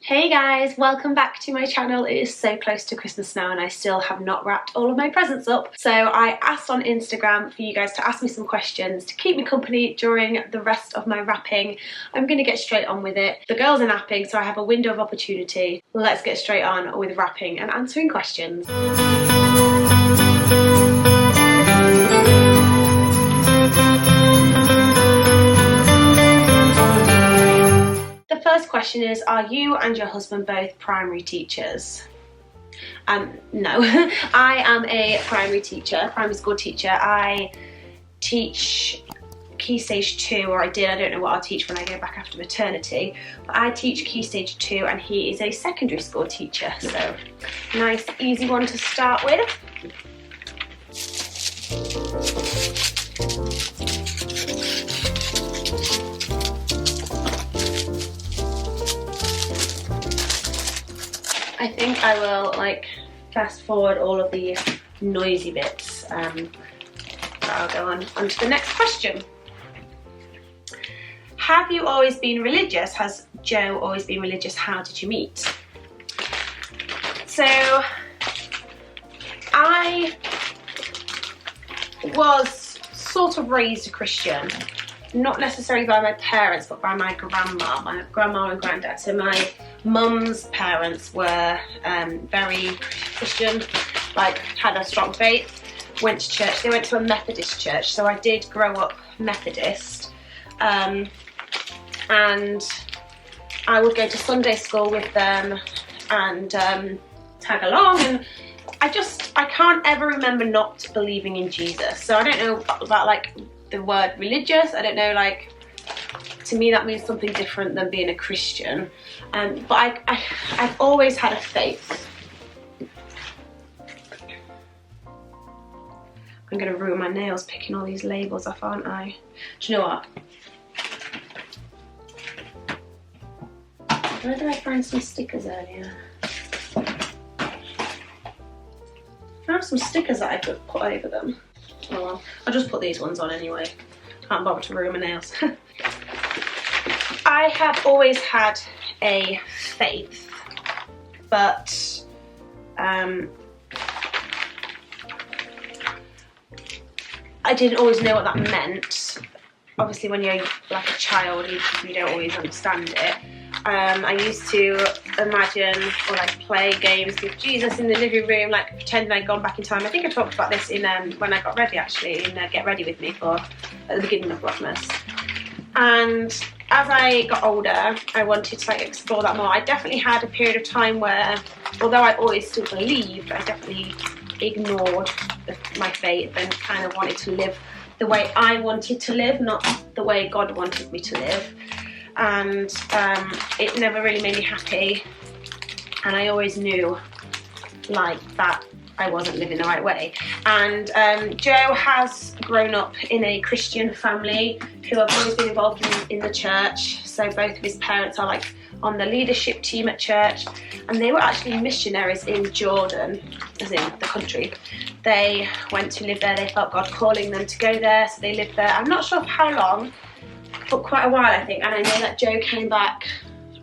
Hey guys, welcome back to my channel. It is so close to Christmas now and I still have not wrapped all of my presents up. So I asked on Instagram for you guys to ask me some questions to keep me company during the rest of my wrapping. I'm going to get straight on with it. The girls are napping, so I have a window of opportunity. Let's get straight on with wrapping and answering questions. The first question is, are you and your husband both primary teachers? No. I am a primary school teacher. I teach Key Stage 2, or I did. I don't know what I'll teach when I go back after maternity. But I teach Key Stage 2 and he is a secondary school teacher. So, nice, easy one to start with. I think I will fast forward all of the noisy bits. I'll go on to the next question. Have you always been religious? Has Joe always been religious? How did you meet? So I was sort of raised a Christian. Not necessarily by my parents, but by my grandma and granddad. So my mum's parents were very Christian, had a strong faith, went to church. They went to a Methodist church, so I did grow up Methodist. And I would go to Sunday school with them and tag along, and I can't ever remember not believing in Jesus. So I don't know about the word religious. I don't know, to me that means something different than being a Christian. But I've always had a faith. I'm gonna ruin my nails picking all these labels off, aren't I? Do you know what? Where did I find some stickers earlier? I found some stickers that I could put over them. Oh well, I'll just put these ones on anyway. Can't bother to ruin my nails. I have always had a faith, but I didn't always know what that meant. Obviously when you're a child, you don't always understand it. I used to imagine or play games with Jesus in the living room, pretending I'd gone back in time. I think I talked about this in when I got ready, actually, in Get Ready With Me at the beginning of VLOGMAS. And as I got older, I wanted to explore that more. I definitely had a period of time where, although I always still believed, I definitely ignored my faith and kind of wanted to live the way I wanted to live, not the way God wanted me to live. And it never really made me happy, and I always knew that I wasn't living the right way. And Joe has grown up in a Christian family who have always been involved in the church. So both of his parents are on the leadership team at church, and they were actually missionaries in Jordan, as in the country. They went to live there. They felt God calling them to go there, so they lived there. I'm not sure for how long, but quite a while, I think. And I know that Joe came back,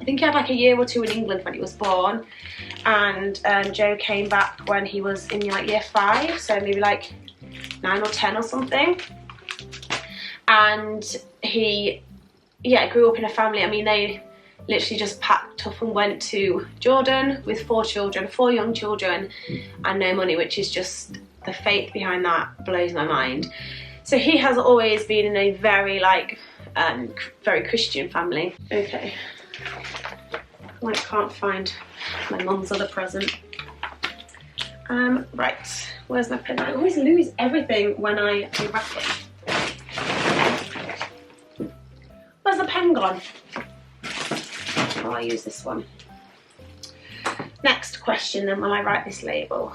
I think he had a year or two in England when he was born, and Joe came back when he was in year 5, so maybe 9 or 10 or something. And he grew up in a family. I mean, they literally just packed up and went to Jordan with 4 young children and no money, which is just, the faith behind that blows my mind. So he has always been in a very very Christian family. Okay, I can't find my mum's other present. Right, where's my pen? I always lose everything when I do wrapping. Where's the pen gone? Oh, I use this one. Next question then, when I write this label.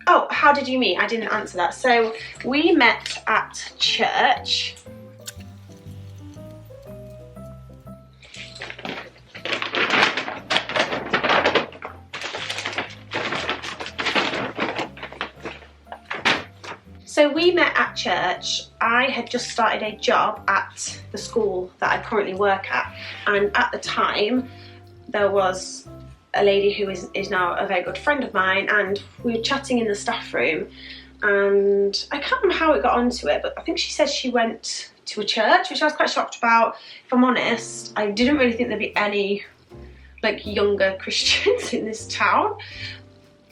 Oh, how did you meet? I didn't answer that. So we met at church. So we met at church. I had just started a job at the school that I currently work at, and at the time there was a lady who is now a very good friend of mine, and we were chatting in the staff room, and I can't remember how it got onto it, but I think she said she went to a church, which I was quite shocked about. If I'm honest, I didn't really think there'd be any like younger Christians in this town,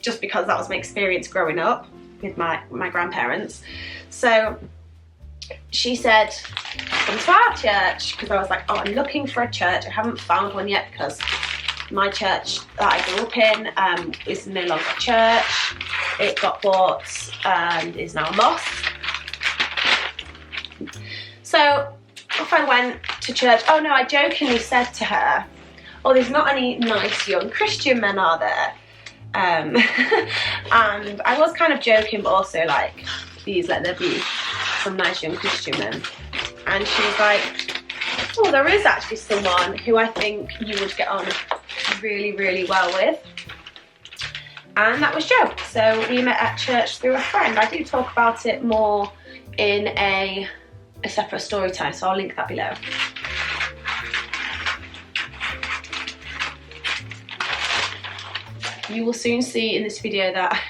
just because that was my experience growing up with my grandparents. So she said, come to our church, because I was like, oh, I'm looking for a church. I haven't found one yet, because my church that I grew up in is no longer a church. It got bought and is now a mosque. So off I went to church. Oh no, I jokingly said to her, oh, there's not any nice young Christian men, are there? And I was kind of joking, but also like, please let there be some nice young Christian men. And she was like, oh, there is actually someone who I think you would get on really, really well with. And that was Joe. So we met at church through a friend. I do talk about it more in a separate story time, so I'll link that below. You will soon see in this video that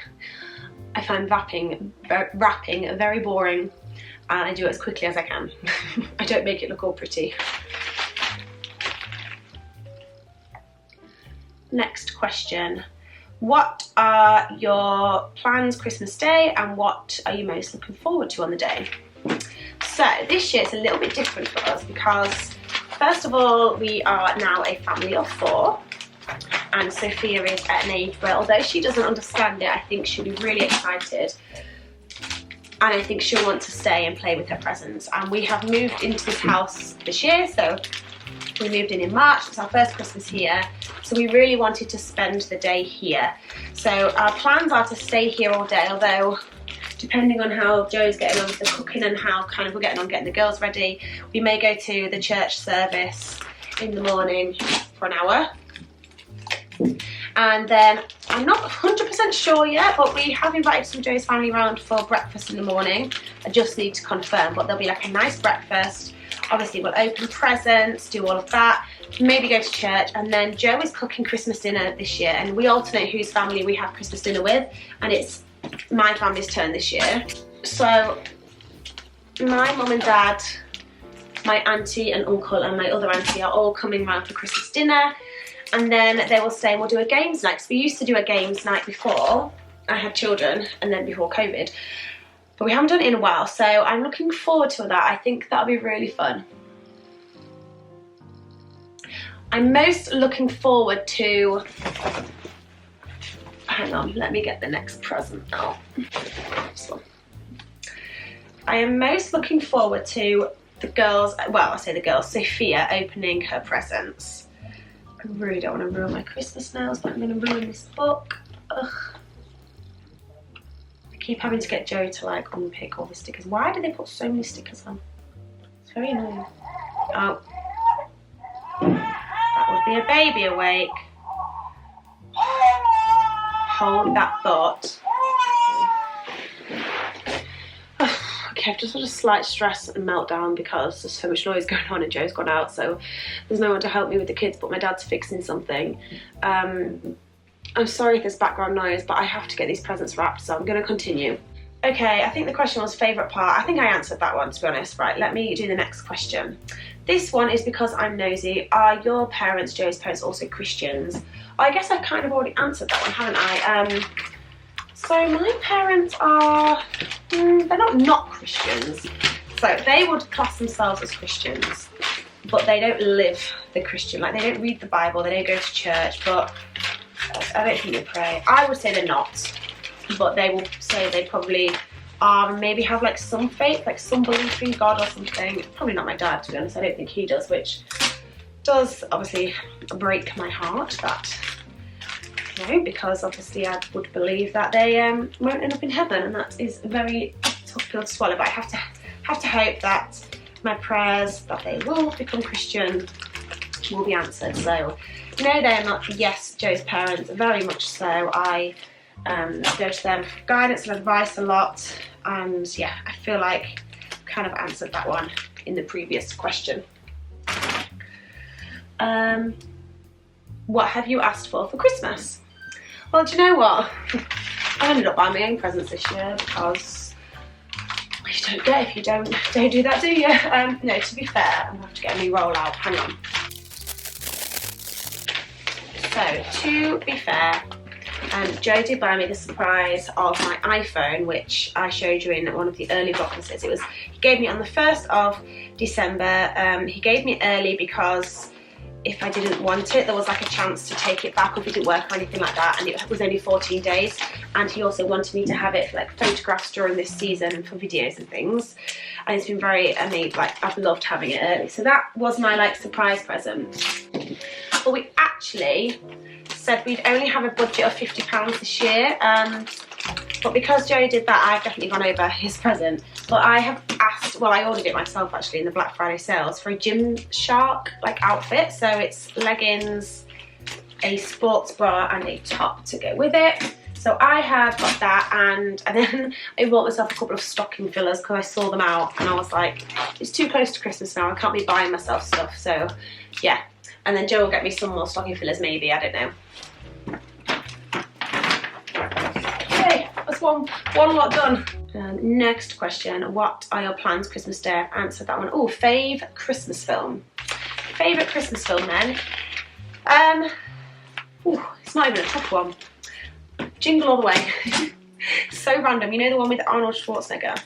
I find rapping very boring, and I do it as quickly as I can. I don't make it look all pretty. Next question. What are your plans Christmas Day, and what are you most looking forward to on the day? So this year it's a little bit different for us, because first of all, we are now a family of 4. And Sophia is at an age where, although she doesn't understand it, I think she'll be really excited, and I think she'll want to stay and play with her presents. And we have moved into this house this year, so we moved in March. It's our first Christmas here, so we really wanted to spend the day here. So our plans are to stay here all day, although depending on how Joe's getting on with the cooking and how kind of we're getting on getting the girls ready, we may go to the church service in the morning for an hour. And then I'm not 100% sure yet, but we have invited some Joe's family round for breakfast in the morning. I just need to confirm, but there'll be like a nice breakfast. Obviously we'll open presents, do all of that, maybe go to church, and then Joe is cooking Christmas dinner this year, and we alternate whose family we have Christmas dinner with, and it's my family's turn this year. So my mum and dad, my auntie and uncle and my other auntie are all coming round for Christmas dinner. And then they will say, we'll do a games night. So we used to do a games night before I had children, and then before COVID. But we haven't done it in a while, so I'm looking forward to that. I think that'll be really fun. I'm most looking forward to... Hang on, let me get the next present out. This one. I am most looking forward to the girls, well, I say the girls, Sofia opening her presents. I really don't want to ruin my Christmas nails, but I'm going to ruin this book. Ugh. I keep having to get Joe to like unpick all the stickers. Why do they put so many stickers on? It's very annoying. Oh. That would be a baby awake. Hold that thought. Okay, I've just had a slight stress and meltdown because there's so much noise going on and Joe's gone out, so there's no one to help me with the kids, but my dad's fixing something. I'm sorry if there's background noise, but I have to get these presents wrapped, so I'm going to continue. Okay, I think the question was favourite part. I think I answered that one, to be honest. Right, let me do the next question. This one is because I'm nosy. Are your parents, Joe's parents, also Christians? I guess I've kind of already answered that one, haven't I? So my parents are, they're not Christians. So they would class themselves as Christians, but they don't live the Christian, like they don't read the Bible, they don't go to church, but I don't think they pray. I would say they're not, but they will say they probably are, maybe have like some faith, like some belief in God or something. Probably not my dad, to be honest. I don't think he does, which does obviously break my heart, that, you know, because obviously I would believe that they won't end up in heaven, and that is a very tough pill to swallow. But I have to hope that my prayers that they will become Christian will be answered. So no, they're not. Yes, Joe's parents, very much so. I go to them for guidance and advice a lot, and yeah, I feel like I've kind of answered that one in the previous question. what have you asked for Christmas? Well, do you know what? I ended up buying my own presents this year because you don't get if you don't do that, do you? No, to be fair, I'm going to have to get a new roll out. Hang on. So, to be fair, Joe did buy me the surprise of my iPhone, which I showed you in one of the early VLOGMAS. He gave me on the 1st of December. He gave me early because if I didn't want it, there was like a chance to take it back if it didn't work or anything like that, and it was only 14 days. And he also wanted me to have it for like photographs during this season and for videos and things. And it's been very amazing. Like, I've loved having it early. So that was my like surprise present. But we actually said we'd only have a budget of £50 this year. But because Joe did that, I've definitely gone over his present. But I have asked, well, I ordered it myself actually in the Black Friday sales, for a Gymshark like outfit. So it's leggings, a sports bra and a top to go with it. So I have got that, and then I bought myself a couple of stocking fillers because I saw them out and I was like, it's too close to Christmas now, I can't be buying myself stuff. So yeah, and then Joe will get me some more stocking fillers maybe, I don't know. That's one lot done. Next question, what are your plans Christmas Day? I've answered that one. Oh, fave Christmas film. Favourite Christmas film then? It's not even a tough one. Jingle All the Way. So random. You know the one with Arnold Schwarzenegger?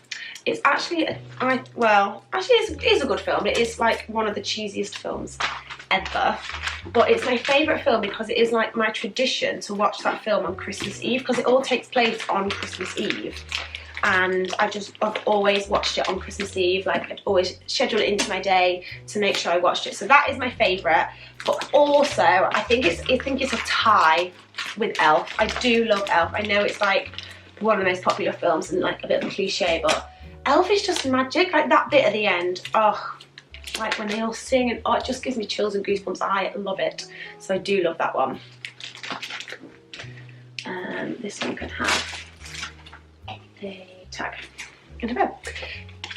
It's actually, it's a good film. It is like one of the cheesiest films ever. But it's my favourite film because it is like my tradition to watch that film on Christmas Eve, because it all takes place on Christmas Eve. And I've always watched it on Christmas Eve. Like, I'd always schedule it into my day to make sure I watched it. So that is my favourite. But also, I think it's a tie with Elf. I do love Elf. I know it's like one of the most popular films and like a bit of a cliche, but Elf is just magic. Like that bit at the end, oh, like when they all sing, and oh, it just gives me chills and goosebumps. I love it. So I do love that one. This one can have the tag.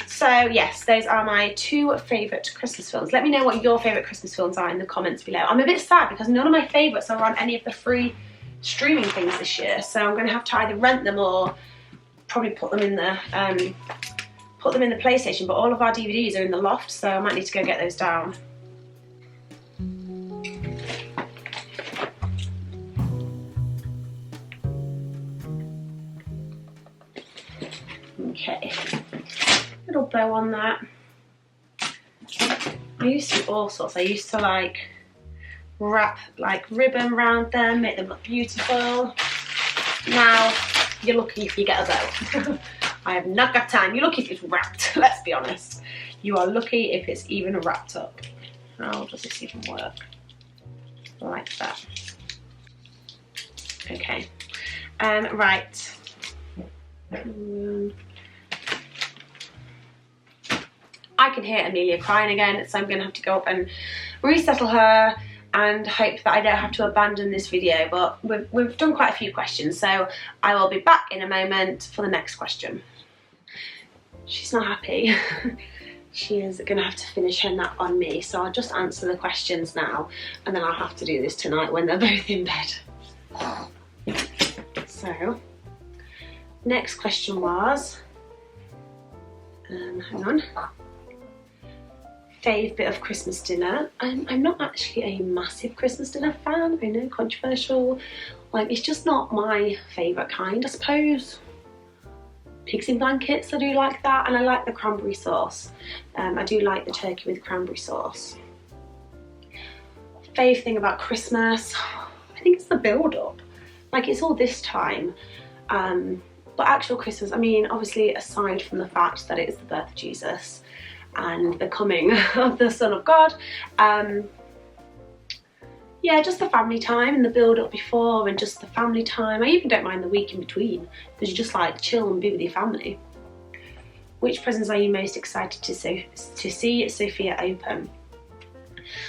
So yes, those are my two favourite Christmas films. Let me know what your favourite Christmas films are in the comments below. I'm a bit sad because none of my favourites are on any of the free streaming things this year, so I'm going to have to either rent them or probably put them in the PlayStation. But all of our DVDs are in the loft, so I might need to go get those down. Okay, little bow on that. I used to do all sorts. I used to like wrap like ribbon around them, make them look beautiful. Now you're lucky if you get a bow. I have not got time. You're lucky if it's wrapped, let's be honest. You are lucky if it's even wrapped up. How does this even work? Like that. Okay. Right. I can hear Amelia crying again, so I'm going to have to go up and resettle her and hope that I don't have to abandon this video. But we've done quite a few questions, so I will be back in a moment for the next question. She's not happy. She is going to have to finish her nap on me, so I'll just answer the questions now, and then I'll have to do this tonight when they're both in bed. So, next question was, hang on. Fave bit of Christmas dinner. I'm not actually a massive Christmas dinner fan. I know, controversial. Like, it's just not my favourite kind, I suppose. Pigs in blankets, I do like that, and I like the cranberry sauce. I do like the turkey with cranberry sauce. Fave thing about Christmas, I think it's the build-up. Like, it's all this time. But actual Christmas, I mean, obviously aside from the fact that it is the birth of Jesus and the coming of the Son of God, yeah, just the family time and the build up before, and just the family time. I even don't mind the week in between, because you just like chill and be with your family. Which presents are you most excited to see Sofia open?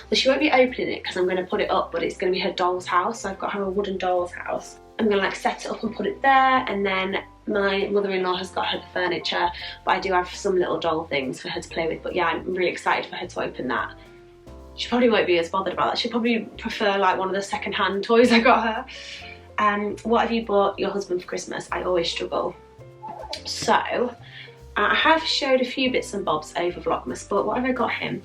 Well, she won't be opening it because I'm going to put it up, but it's going to be her doll's house. So I've got her a wooden doll's house. I'm going to like set it up and put it there, and then my mother-in-law has got her the furniture, but I do have some little doll things for her to play with. But yeah, I'm really excited for her to open that. she probably won't be as bothered about that. She'll probably prefer like one of the second-hand toys I got her. What have you bought your husband for Christmas? I always struggle. So I have showed a few bits and bobs over Vlogmas, but what have I got him?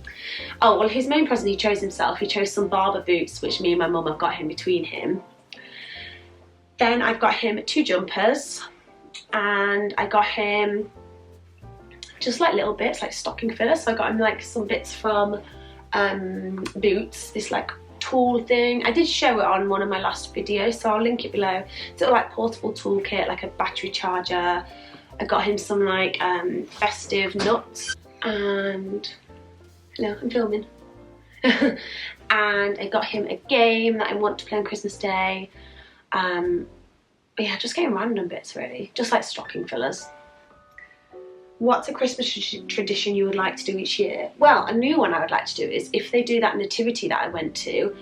Oh, well, his main present he chose himself. He chose some barber boots, which me and my mum have got him between him. Then I've got him 2 jumpers, and I got him just like little bits, like stocking fillers. So I got him like some bits from Boots, this like tool thing. I did show it on one of my last videos, so I'll link it below. It's a like portable toolkit, like a battery charger. I got him some like festive nuts, and hello, I'm filming. And I got him a game that I want to play on Christmas Day. Yeah, just getting random bits really, just like stocking fillers. What's a Christmas tradition you would like to do each year? Well, a new one I would like to do is if they do that nativity that I went to.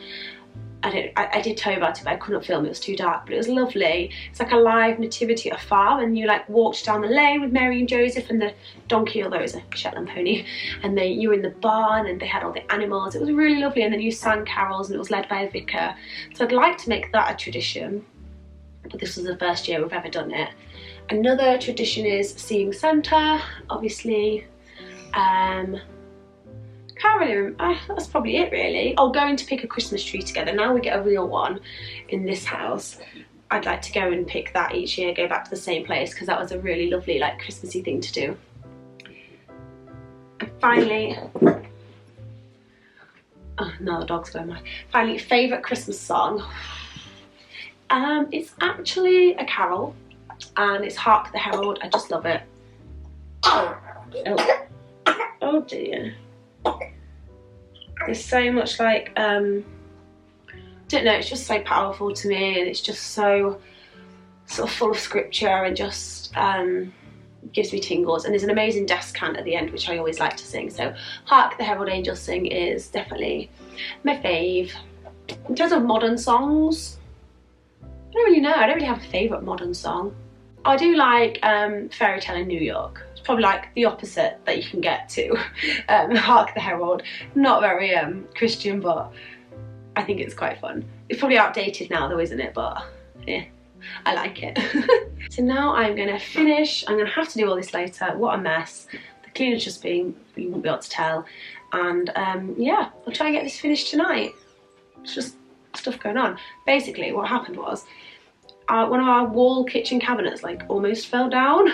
I did tell you about it, but I couldn't film, it was too dark, but it was lovely. It's like a live nativity at a farm, and you like walked down the lane with Mary and Joseph and the donkey, although it was a Shetland pony, and you were in the barn and they had all the animals. It was really lovely, and then you sang carols and it was led by a vicar. So I'd like to make that a tradition, but this was the first year we've ever done it. Another tradition is seeing Santa, obviously. Can't really remember, that's probably it really. Oh, going to pick a Christmas tree together. Now we get a real one in this house. I'd like to go and pick that each year, go back to the same place, because that was a really lovely like Christmassy thing to do. And finally, oh no, the dog's going mad. Finally, favourite Christmas song. It's actually a carol, and it's Hark the Herald. I just love it. Oh dear. There's so much like, I don't know, it's just so powerful to me, and it's just so sort of full of scripture, and just gives me tingles. And there's an amazing descant at the end, which I always like to sing. So Hark the Herald Angels Sing is definitely my fave. In terms of modern songs, I don't really know. I don't really have a favourite modern song. I do like Fairy Tale in New York. It's probably like the opposite that you can get to Hark the Herald. Not very Christian, but I think it's quite fun. It's probably outdated now though, isn't it? But yeah, I like it. So now I'm going to finish. I'm going to have to do all this later. What a mess. The cleaner's just been, you won't be able to tell. And yeah, I'll try and get this finished tonight. It's just stuff going on. Basically what happened was, one of our wall kitchen cabinets like almost fell down.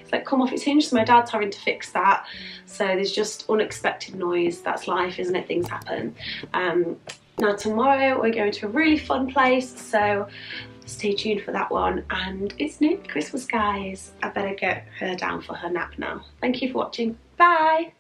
It's like come off its hinge, so my dad's having to fix that. So there's just unexpected noise. That's life, isn't it? Things happen. Now tomorrow we're going to a really fun place, so stay tuned for that one. And it's nearly Christmas, guys. I better get her down for her nap now. Thank you for watching. Bye.